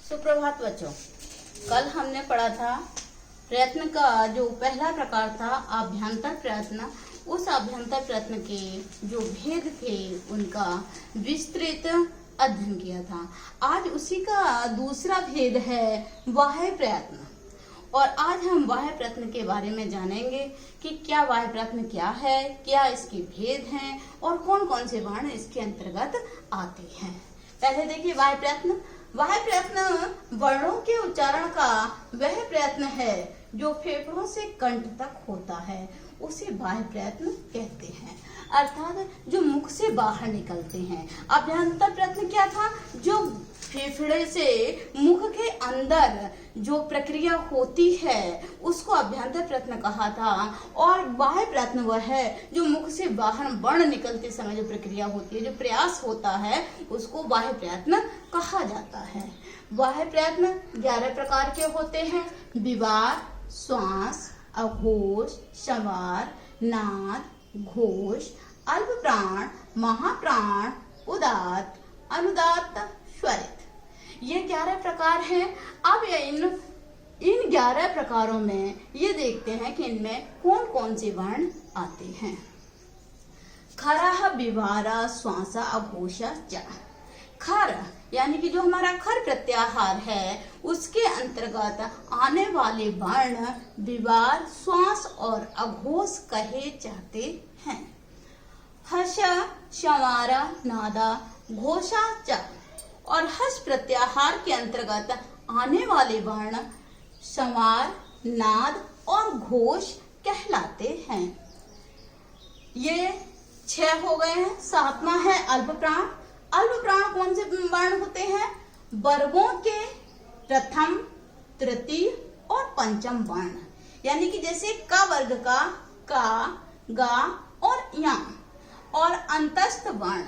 सुप्रभात बच्चों। कल हमने पढ़ा था प्रयत्न का जो पहला प्रकार था आभ्यंतर प्रयत्न। उस आभ्यंतर प्रयत्न के जो भेद थे उनका विस्तृत अध्ययन किया था। आज उसी का दूसरा भेद है बाह्य प्रयत्न, और आज हम बाह्य प्रयत्न के बारे में जानेंगे कि क्या बाह्य प्रयत्न क्या है, क्या इसके भेद हैं और कौन कौन से वर्ण इसके अंतर्गत आते हैं। पहले देखिए बाह्य प्रयत्न। बाह्य प्रयत्न वर्णों के उच्चारण का वह प्रयत्न है जो फेफड़ों से कंठ तक होता है, उसे बाह्य प्रयत्न कहते हैं, अर्थात जो मुख से बाहर निकलते हैं। अभ्यंतर प्रयत्न क्या था? जो फेफड़े से मुख के अंदर जो प्रक्रिया होती है उसको अभ्यंतर प्रयत्न कहा था, और बाह्य प्रयत्न वह है जो मुख से बाहर वर्ण निकलते समय जो प्रक्रिया होती है, जो प्रयास होता है, उसको बाह्य प्रयत्न कहा जाता है। बाह्य प्रयत्न 11 प्रकार के होते हैं। विवार, श्वास, अघोष, संवार, नाद, घोष, अल्प प्राण, महाप्राण, उदात्त, अनुदात्त, स्वरित। ये 11 प्रकार हैं। अब इन 11 प्रकारों में ये देखते हैं कि इनमें कौन कौन से वर्ण आते हैं। खरः, विवारा, श्वासा, अघोषा, च। खर यानी कि जो हमारा खर प्रत्याहार है उसके अंतर्गत आने वाले वर्ण विवार, श्वास और अघोष कहे जाते हैं। हर्ष, संवारा, नादा, घोषा, च। और हर्ष प्रत्याहार के अंतर्गत आने वाले वर्ण संवार, नाद और घोष कहलाते हैं। ये 6 हो गए हैं। 7वां है अल्प प्राण। अल्प प्राण कौन से वर्ण होते हैं? वर्गों के प्रथम, तृतीय और पंचम वर्ण, यानी कि जैसे क वर्ग का का, गा और या। और अंतस्थ वर्ण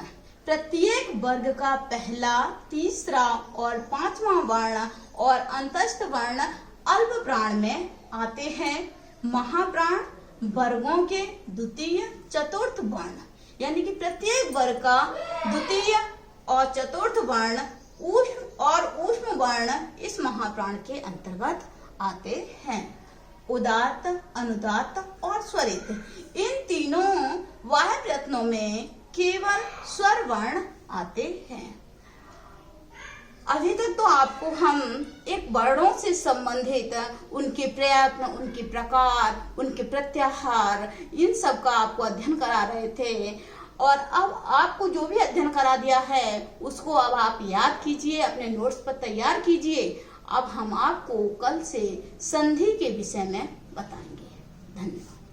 प्रत्येक वर्ग का पहला, तीसरा और 5वां वर्ण, और अंतस्थ वर्ण अल्प प्राण में आते हैं। महाप्राण वर्गों के द्वितीय, चतुर्थ वर्ण, यानी कि प्रत्येक वर्ग का द्वितीय और चतुर्थ वर्ण ऊष्म और ऊष्म वर्ण इस महाप्राण के अंतर्गत आते हैं। उदात्त, अनुदात्त और स्वरित, इन तीनों बाह्य प्रयत्नों में केवल स्वर वर्ण आते हैं। अभी तक तो आपको हम एक वर्णों से संबंधित उनके प्रयत्न, उनके प्रकार, उनके प्रत्याहार, इन सब का आपको अध्ययन करा रहे थे, और अब आपको जो भी अध्ययन करा दिया है उसको अब आप याद कीजिए, अपने नोट्स पर तैयार कीजिए। अब हम आपको कल से संधि के विषय में बताएंगे। धन्यवाद।